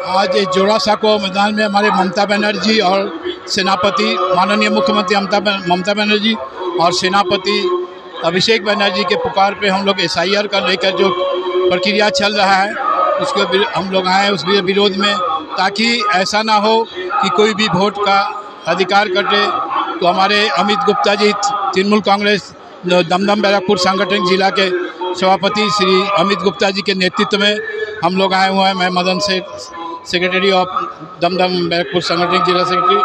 आज जोड़ा साको मैदान में हमारे ममता बनर्जी और सेनापति माननीय मुख्यमंत्री ममता बनर्जी और सेनापति अभिषेक बनर्जी के पुकार पे हम लोग SIR का लेकर जो प्रक्रिया चल रहा है उसके हम लोग आए उस विरोध में, ताकि ऐसा ना हो कि कोई भी वोट का अधिकार कटे। तो हमारे अमित गुप्ता जी तृणमूल कांग्रेस दमदम बैरकपुर सांगठनिक जिला के सभापति श्री अमित गुप्ता जी के नेतृत्व में हम लोग आए हुए हैं। मैं मदन से सेक्रेटरी ऑफ दमदम बैरकपुर सांगठनिक जिला सेक्रेटरी,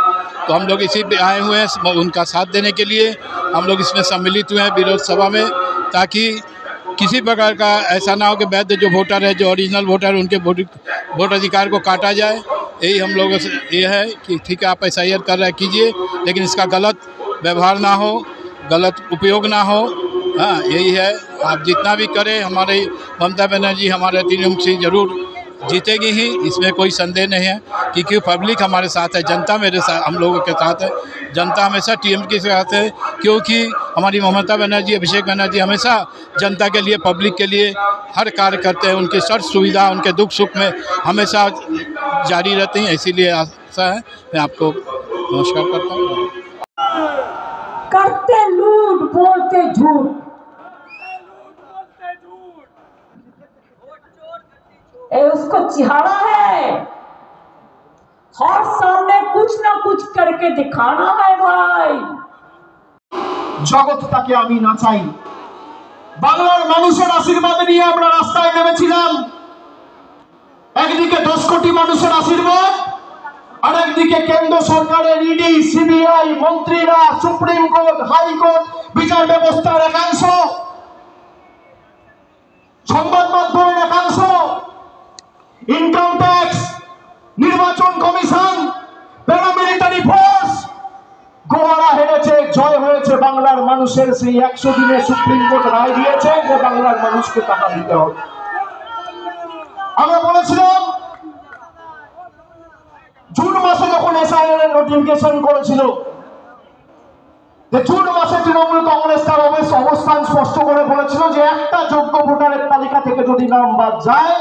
तो हम लोग इसी पे आए हुए हैं उनका साथ देने के लिए। हम लोग इसमें सम्मिलित हुए हैं विरोध सभा में, ताकि किसी प्रकार का ऐसा ना हो कि वैध जो वोटर है, जो ओरिजिनल वोटर है, उनके वोट अधिकार को काटा जाए। यही हम लोगों से ये है कि ठीक है आप SIR कर रहे कीजिए, लेकिन इसका गलत व्यवहार ना हो, गलत उपयोग ना हो। हाँ, यही है। आप जितना भी करें, हमारे ममता बनर्जी हमारे तृणमूल से ज़रूर जीतेगी ही, इसमें कोई संदेह नहीं है। क्योंकि पब्लिक हमारे साथ है, जनता मेरे साथ, हम लोगों के साथ है। जनता हमेशा TMK के साथ है, क्योंकि हमारी ममता बनर्जी अभिषेक बनर्जी हमेशा जनता के लिए, पब्लिक के लिए हर कार्य करते हैं। उनकी सर्व सुविधा, उनके दुख सुख में हमेशा जारी रहती हैं। इसीलिए आशा है, मैं आपको नमस्कार करता हूँ। करते लूट बोलते झूठ, उसको चिहाड़ा है। हर सामने कुछ ना कुछ करके दिखाना है भाई। জগৎটাকে আমি নাচাই। বাংলার মানুষের আশীর্বাদ নিয়ে আমরা রাস্তায় নেমেছিলাম। একদিকে 10 কোটি মানুষের আশীর্বাদ, আর একদিকে কেন্দ্র সরকারের ED CBI মন্ত্রীরা, সুপ্রিম কোর্ট, হাইকোর্ট, বিচার ব্যবস্থার একাংশ, সংবাদ মাধ্যমের একাংশ, ইনকাম ট্যাক্স, নির্বাচন কমিশন, প্যারামিলিটারি ফোর্স। গোয়ারা হেরেছে, জয় হয়েছে বাংলার মানুষের। সেই 100 দিনে সুপ্রিম কোর্ট রায় দিয়েছে যে বাংলার মানুষকে টাকা দিতে হবে। আমরা বলেছিলাম জুন মাসে যখন SIR এর নোটিফিকেশন করেছিল, যে জুন মাসে তৃণমূল কংগ্রেস তার অবস্থান স্পষ্ট করে বলেছিল যে একটা যোগ্য ভোটারের তালিকা থেকে যদি নাম বাদ যায়,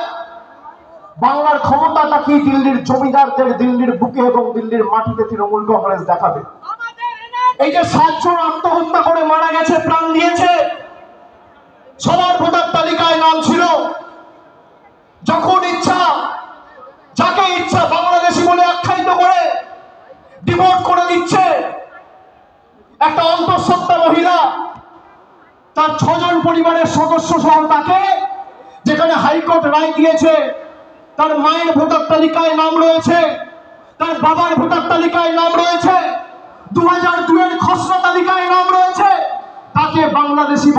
বাংলার ক্ষমতাটা কি দিল্লির জমিদারদের দিল্লির বুকে এবং দিল্লির মাটিতে তৃণমূল কংগ্রেস দেখাবে। এই যে 7 জন আত্মহত্যা করে মারা গেছে, প্রাণ দিয়েছে, সবার ভোটার তালিকায় নাম ছিল। যখন ইচ্ছা, যাকে ইচ্ছা বাংলাদেশি বলে আখ্যায়িত করে ডিভোট করে দিচ্ছে। একটা অন্তঃসত্ত্বা মহিলা, তার 6 জন পরিবারের সদস্য সহ তাকে, যেখানে হাইকোর্ট রায় দিয়েছে তার মায়ের ভোটার তালিকায় নাম রয়েছে, তার বাবার ভোটার তালিকায় নাম রয়েছে, 2002 এর খসড়া তালিকায় নাম রয়েছে, তাকে বাংলাদেশি